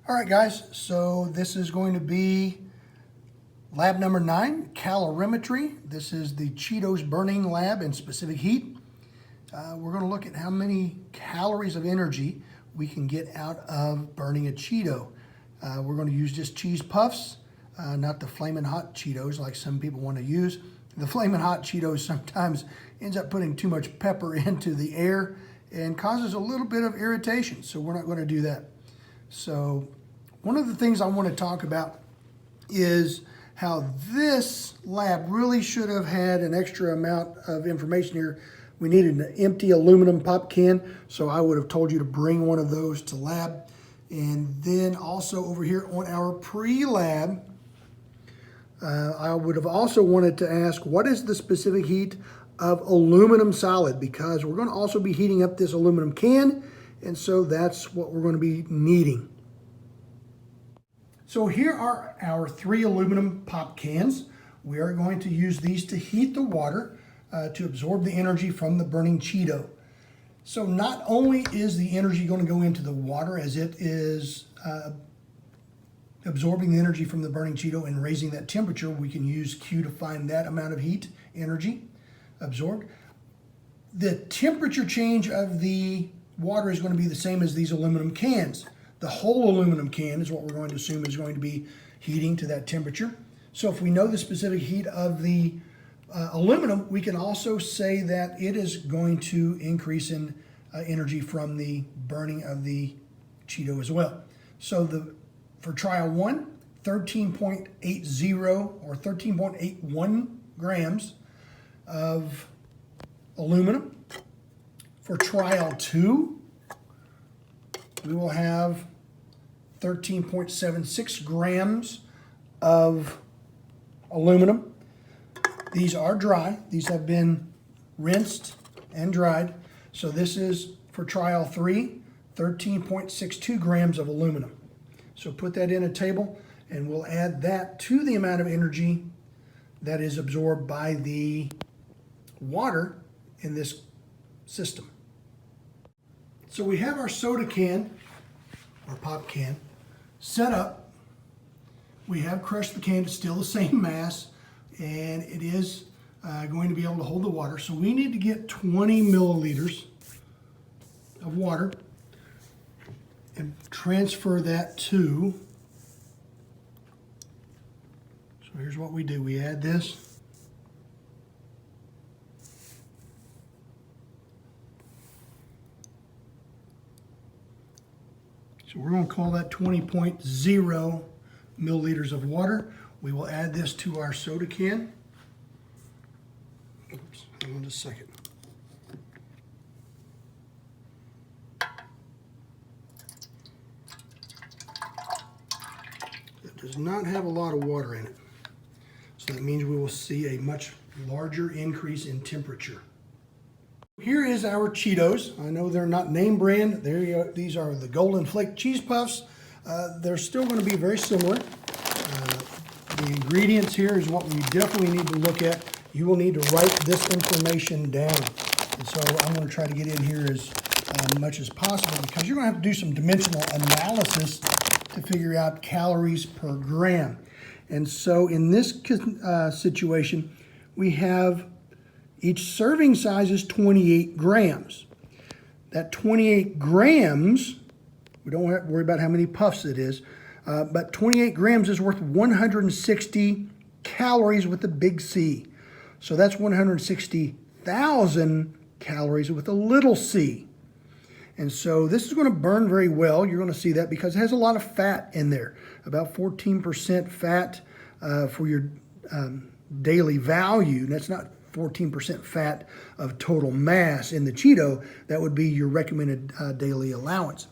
All right, guys, so this is going to be lab number 9, calorimetry. This is the Cheetos burning lab in specific heat. We're going to look at how many calories of energy we can get out of burning a Cheeto. We're going to use just cheese puffs, not the Flamin' Hot Cheetos like some people want to use. The Flamin' Hot Cheetos sometimes ends up putting too much pepper into the air and causes a little bit of irritation, so we're not going to do that. So one of the things I want to talk about is how this lab really should have had an extra amount of information here. We needed an empty aluminum pop can, so I would have told you to bring one of those to lab. And then also over here on our pre-lab, I would have also wanted to ask, what is the specific heat of aluminum solid? Because we're going to also be heating up this aluminum can, and so that's what we're going to be needing. So here are our 3 aluminum pop cans. We are going to use these to heat the water to absorb the energy from the burning Cheeto. So not only is the energy going to go into the water as it is absorbing the energy from the burning Cheeto and raising that temperature, we can use Q to find that amount of heat energy absorbed. The temperature change of the water is going to be the same as these aluminum cans. The whole aluminum can is what we're going to assume is going to be heating to that temperature. So if we know the specific heat of the aluminum, we can also say that it is going to increase in energy from the burning of the Cheeto as well. So for trial 1, 13.80 or 13.81 grams of aluminum. For trial 2, we will have 13.76 grams of aluminum. These are dry. These have been rinsed and dried. So this is for trial 3, 13.62 grams of aluminum. So put that in a table and we'll add that to the amount of energy that is absorbed by the water in this system. So we have our soda can, or pop can, set up. We have crushed the can to still the same mass, and it is going to be able to hold the water. So we need to get 20 milliliters of water and transfer that to, so here's what we do. We add this. So we're going to call that 20.0 milliliters of water. We will add this to our soda can. Oops, hang on just a second. It does not have a lot of water in it. So that means we will see a much larger increase in temperature. Here is our Cheetos. I know they're not name brand. These are the Golden Flake Cheese Puffs. They're still going to be very similar. The ingredients here is what we definitely need to look at. You will need to write this information down. And so I'm going to try to get in here as much as possible because you're going to have to do some dimensional analysis to figure out calories per gram. And so in this situation, we have each serving size is 28 grams. That 28 grams, we don't have to worry about how many puffs it is, but 28 grams is worth 160 calories with a big C. So that's 160,000 calories with a little c. And so this is going to burn very well. You're going to see that because it has a lot of fat in there, about 14% fat for your daily value. And that's not 14% fat of total mass in the Cheeto. That would be your recommended daily allowance.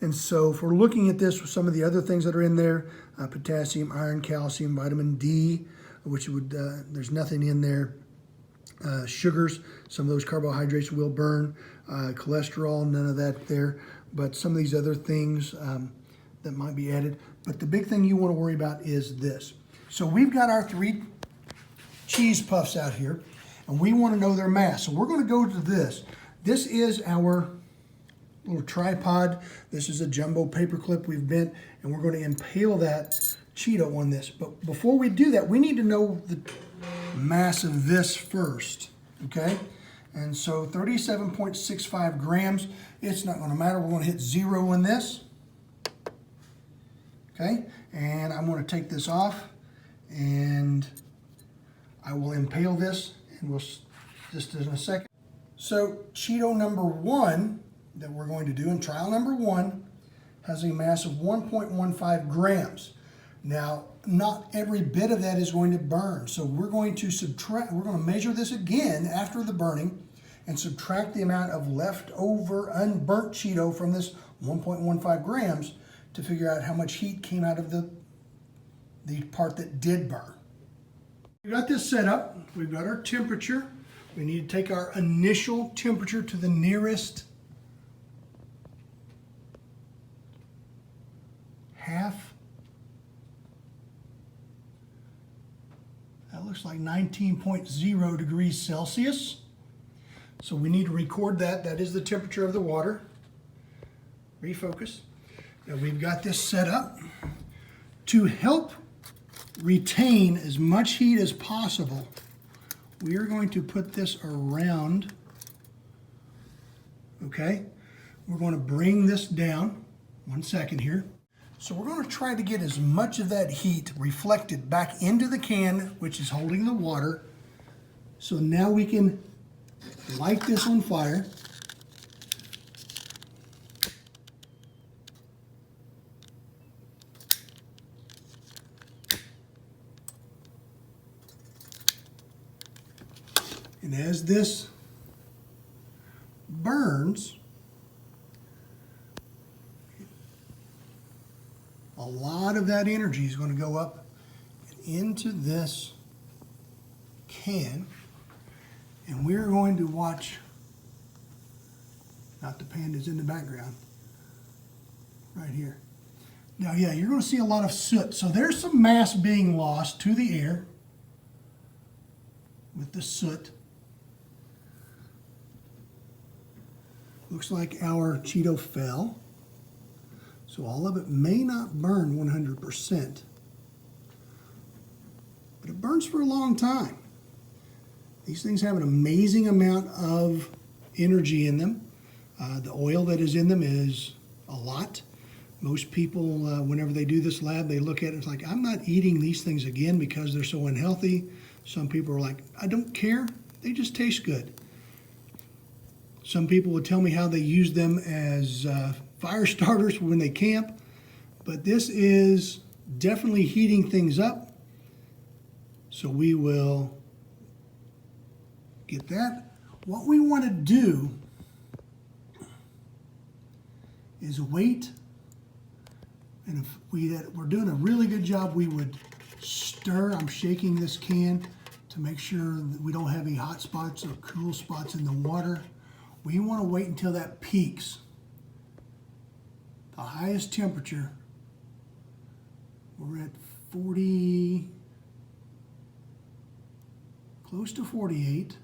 And so if we're looking at this with some of the other things that are in there, potassium, iron, calcium, vitamin D, which would, there's nothing in there. Sugars, some of those carbohydrates will burn. Cholesterol, none of that there. But some of these other things that might be added. But the big thing you want to worry about is this. So we've got our 3 cheese puffs out here, and we want to know their mass. So we're going to go to this. This is our little tripod. This is a jumbo paper clip we've bent, and we're going to impale that Cheeto on this. But before we do that, we need to know the mass of this first, okay? And so 37.65 grams, it's not going to matter. We're going to hit 0 on this, okay? And I'm going to take this off, and I will impale this, and we'll just in a second. So Cheeto number 1 that we're going to do in trial number 1 has a mass of 1.15 grams. Now, not every bit of that is going to burn. So we're going to subtract, we're going to measure this again after the burning and subtract the amount of leftover unburnt Cheeto from this 1.15 grams to figure out how much heat came out of the part that did burn. We got this set up. We've got our temperature. We need to take our initial temperature to the nearest half. That looks like 19.0 degrees Celsius. So we need to record that. That is the temperature of the water. Refocus. Now we've got this set up to help retain as much heat as possible. We are going to put this around, okay? We're going to bring this down. 1 second here. So we're going to try to get as much of that heat reflected back into the can, which is holding the water. So now we can light this on fire. And as this burns, a lot of that energy is going to go up into this can, and we're going to watch, not the pandas in the background, right here. Now, yeah, you're going to see a lot of soot. So there's some mass being lost to the air with the soot. Looks like our Cheeto fell. So all of it may not burn 100%, but it burns for a long time. These things have an amazing amount of energy in them. The oil that is in them is a lot. Most people, whenever they do this lab, they look at it, it's like, I'm not eating these things again because they're so unhealthy. Some people are like, I don't care, they just taste good. Some people would tell me how they use them as fire starters when they camp, but this is definitely heating things up. So we will get that. What we want to do is wait, and if we're doing a really good job, we would stir. I'm shaking this can to make sure that we don't have any hot spots or cool spots in the water. We want to wait until that peaks. The highest temperature, we're at 40, close to 48,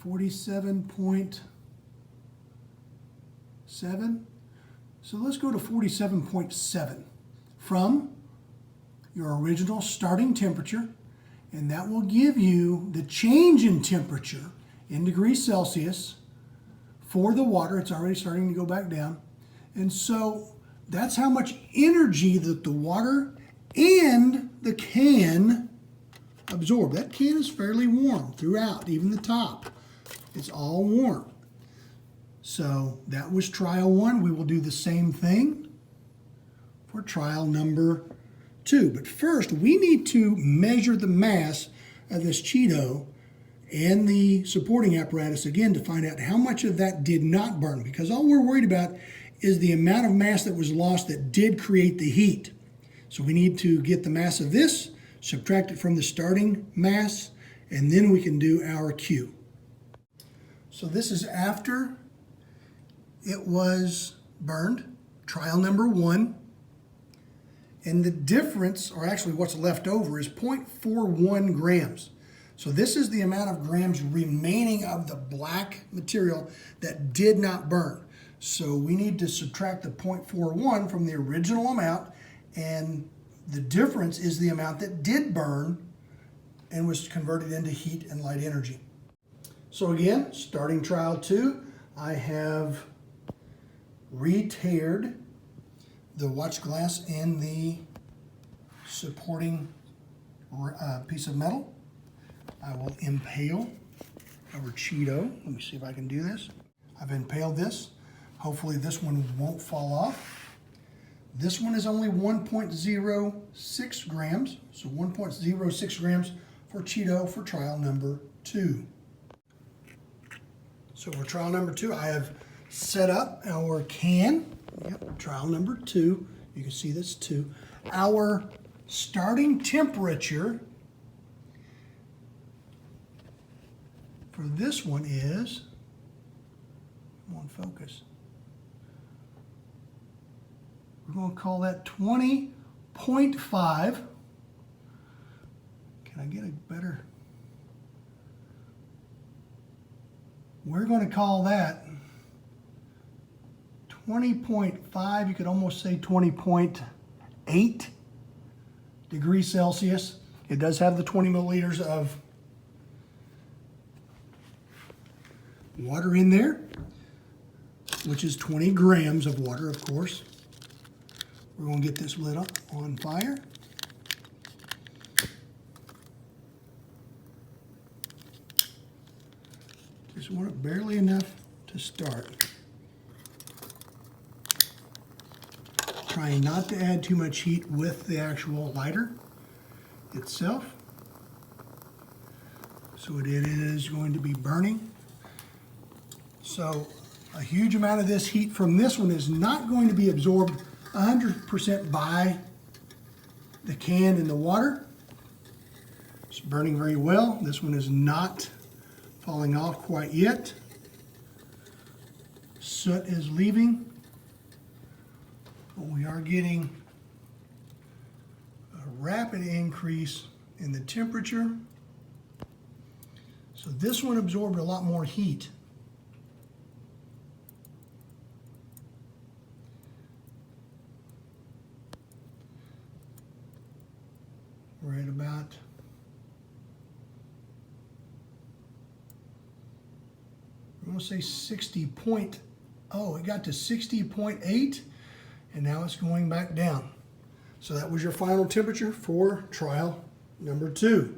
47.7. So let's go to 47.7 from your original starting temperature, and that will give you the change in temperature in degrees Celsius for the water. It's already starting to go back down. And so that's how much energy that the water and the can absorb. That can is fairly warm throughout, even the top. It's all warm. So that was trial 1. We will do the same thing for trial number 2. But first, we need to measure the mass of this Cheeto and the supporting apparatus again to find out how much of that did not burn, because all we're worried about is the amount of mass that was lost that did create the heat. So we need to get the mass of this, subtract it from the starting mass, and then we can do our Q. So this is after it was burned, trial number 1. And the difference, or actually what's left over, is 0.41 grams. So this is the amount of grams remaining of the black material that did not burn. So we need to subtract the 0.41 from the original amount, and the difference is the amount that did burn and was converted into heat and light energy. So again, starting trial 2, I have re-taired the watch glass and the supporting piece of metal. I will impale our Cheeto. Let me see if I can do this. I've impaled this. Hopefully this one won't fall off. This one is only 1.06 grams, so 1.06 grams for Cheeto for trial number 2. So for trial number 2, I have set up our can. Yep, trial number 2. You can see this 2. Our starting temperature for this one is, come on, focus. We're going to call that 20.5. Can I get a better? We're going to call that 20.5. You could almost say 20.8 degrees Celsius. It does have the 20 milliliters of water in there, which is 20 grams of water, of course. We're going to get this lid up on fire. Just want it barely enough to start. Trying not to add too much heat with the actual lighter itself. So it is going to be burning. So a huge amount of this heat from this one is not going to be absorbed 100% by the can and the water. It's burning very well. This one is not falling off quite yet. Soot is leaving. But we are getting a rapid increase in the temperature. So this one absorbed a lot more heat. We're at about I'm going to say 60.0. It got to 60.8 and now it's going back down. So that was your final temperature for trial number 2.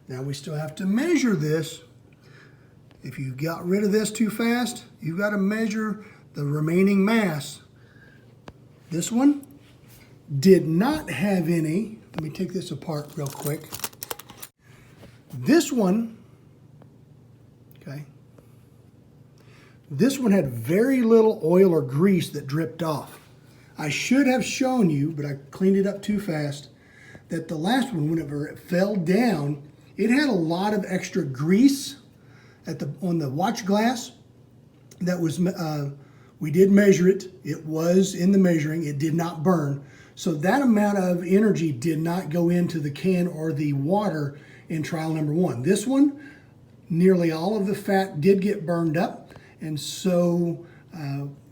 Now we still have to measure this. If you got rid of this too fast, you've got to measure the remaining mass. This one did not have any. Let me take this apart real quick. This one, okay, this one had very little oil or grease that dripped off. I should have shown you, but I cleaned it up too fast, that the last one, whenever it fell down, it had a lot of extra grease on the watch glass. That was, we did measure it. It was in the measuring. It did not burn. So that amount of energy did not go into the can or the water in trial number 1. This one, nearly all of the fat did get burned up, and so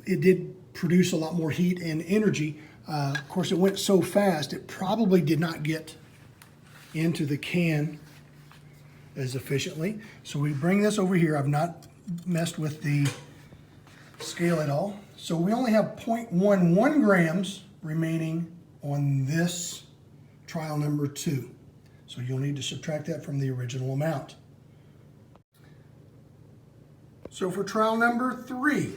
it did produce a lot more heat and energy. Of course, it went so fast, it probably did not get into the can as efficiently. So we bring this over here. I've not messed with the scale at all. So we only have 0.11 grams remaining on this trial number 2. So you'll need to subtract that from the original amount. So for trial number 3,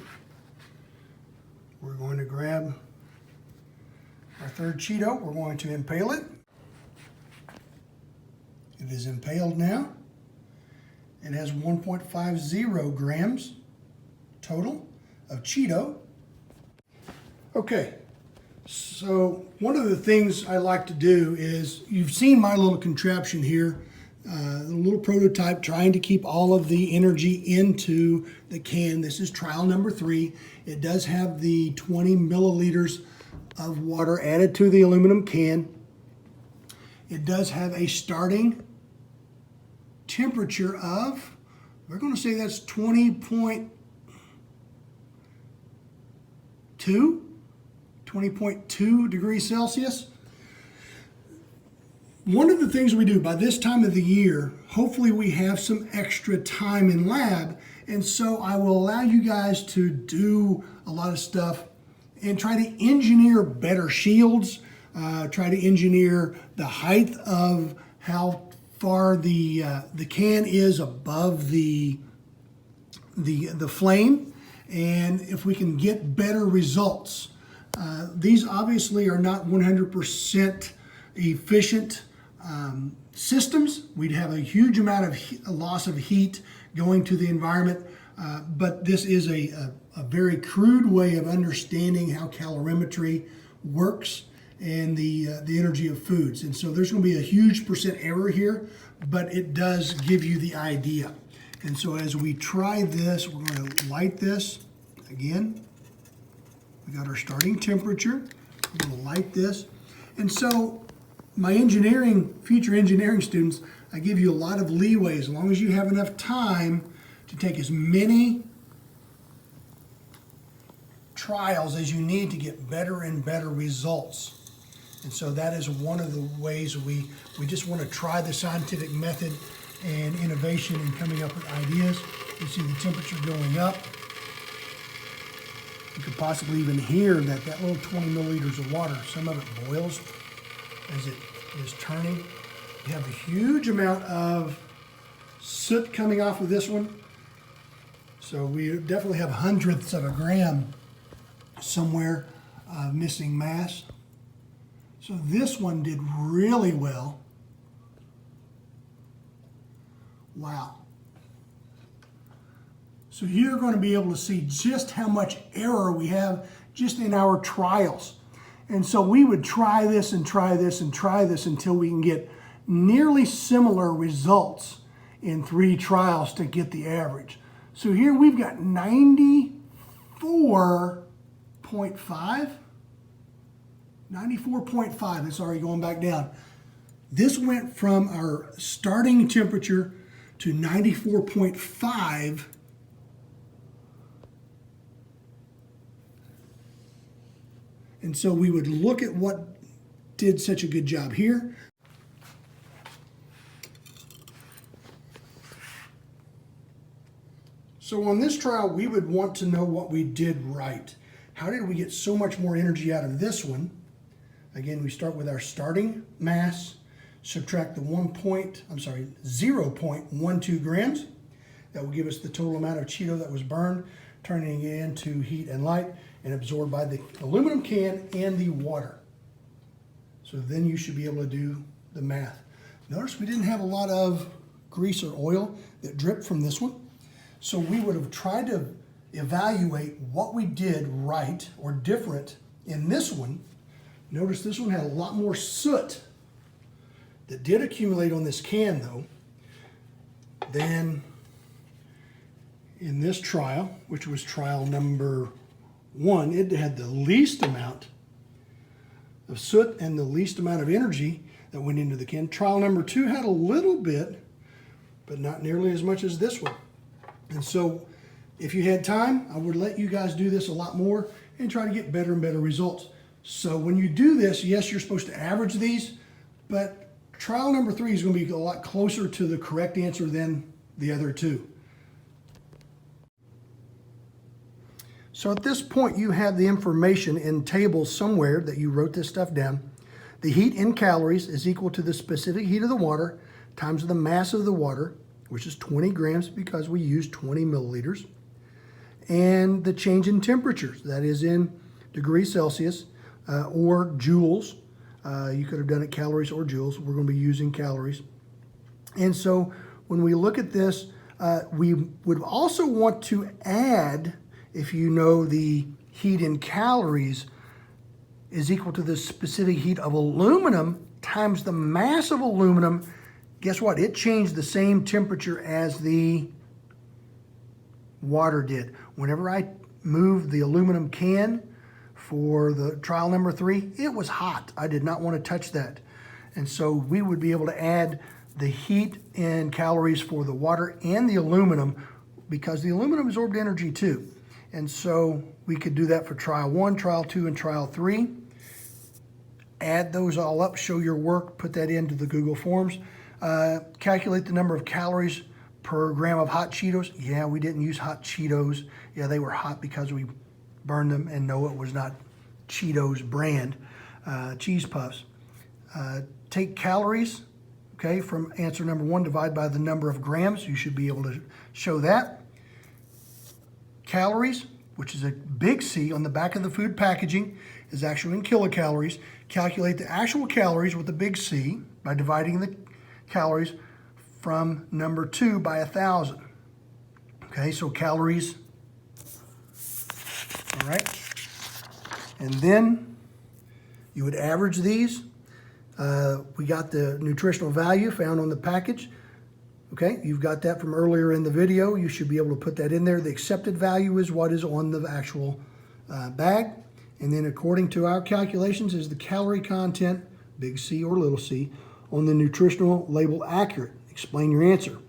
we're going to grab our third Cheeto. We're going to impale it. It is impaled now. It has 1.50 grams total of Cheeto. Okay, so one of the things I like to do is, you've seen my little contraption here, the little prototype trying to keep all of the energy into the can. This is trial number 3. It does have the 20 milliliters of water added to the aluminum can. It does have a starting temperature of, we're going to say that's 20.0 20.2 degrees Celsius. One of the things we do by this time of the year, hopefully we have some extra time in lab, and so I will allow you guys to do a lot of stuff and try to engineer better shields, try to engineer the height of how far the can is above the flame, and if we can get better results. These obviously are not 100% efficient systems. We'd have a huge amount of loss of heat going to the environment, but this is a very crude way of understanding how calorimetry works and the energy of foods. And so there's going to be a huge percent error here, but it does give you the idea. And so as we try this, we're going to light this again. We got our starting temperature. We're going to light this. And so my future engineering students, I give you a lot of leeway as long as you have enough time to take as many trials as you need to get better and better results. And so that is one of the ways we just want to try the scientific method and innovation in coming up with ideas. You see the temperature going up. You could possibly even hear that little 20 milliliters of water, some of it boils as it is turning. You have a huge amount of soot coming off of this one. So we definitely have hundredths of a gram somewhere missing mass. So this one did really well. Wow. So you're going to be able to see just how much error we have just in our trials. And so we would try this and try this and try this until we can get nearly similar results in 3 trials to get the average. So here we've got 94.5. 94.5, it's already going back down. This went from our starting temperature to 94.5. And so we would look at what did such a good job here. So on this trial, we would want to know what we did right. How did we get so much more energy out of this one? Again, we start with our starting mass, subtract the 0.12 grams. That will give us the total amount of Cheeto that was burned, turning it into heat and light and absorbed by the aluminum can and the water. So then you should be able to do the math. Notice we didn't have a lot of grease or oil that dripped from this one. So we would have tried to evaluate what we did right or different in this one. Notice this one had a lot more soot that did accumulate on this can though than in this trial, which was trial number 1. It had the least amount of soot and the least amount of energy that went into the can. Trial number 2 had a little bit, but not nearly as much as this one. And so if you had time, I would let you guys do this a lot more and try to get better and better results. So when you do this, yes, you're supposed to average these, but trial number 3 is going to be a lot closer to the correct answer than the other 2. So at this point, you have the information in tables somewhere that you wrote this stuff down. The heat in calories is equal to the specific heat of the water times the mass of the water, which is 20 grams because we used 20 milliliters. And the change in temperatures, that is in degrees Celsius or joules. You could have done it calories or joules. We're going to be using calories. And so when we look at this, we would also want to add, if you know the heat in calories is equal to the specific heat of aluminum times the mass of aluminum, guess what? It changed the same temperature as the water did. Whenever I moved the aluminum can for the trial number 3, it was hot. I did not want to touch that. And so we would be able to add the heat and calories for the water and the aluminum because the aluminum absorbed energy too. And so we could do that for trial 1, trial 2, and trial 3. Add those all up, show your work, put that into the Google Forms. Calculate the number of calories per gram of hot Cheetos. Yeah, we didn't use hot Cheetos. Yeah, they were hot because we burned them, and no, it was not Cheetos brand cheese puffs. Take calories, okay, from answer number 1, divide by the number of grams. You should be able to show that. Calories, which is a big C on the back of the food packaging, is actually in kilocalories. Calculate the actual calories with the big C by dividing the calories from number 2 by 1,000. Okay, so calories, all right. And then you would average these. We got the nutritional value found on the package. Okay, you've got that from earlier in the video. You should be able to put that in there. The accepted value is what is on the actual bag. And then according to our calculations, is the calorie content, big C or little c, on the nutritional label accurate? Explain your answer.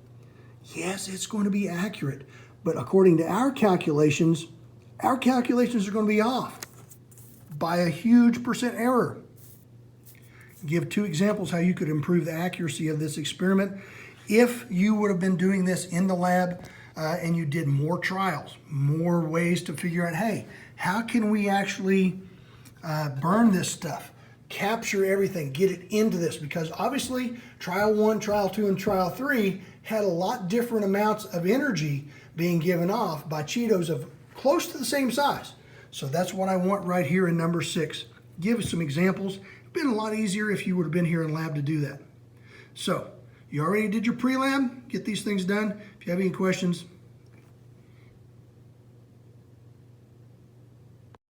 Yes, it's going to be accurate. But according to our calculations are going to be off by a huge percent error. Give 2 examples how you could improve the accuracy of this experiment. If you would have been doing this in the lab and you did more trials, more ways to figure out, hey, how can we actually burn this stuff, capture everything, get it into this? Because obviously trial 1, trial 2, and trial 3 had a lot different amounts of energy being given off by Cheetos of close to the same size. So that's what I want right here in number 6. Give us some examples. It'd been a lot easier if you would have been here in lab to do that. So you already did your pre-lab. Get these things done. If you have any questions,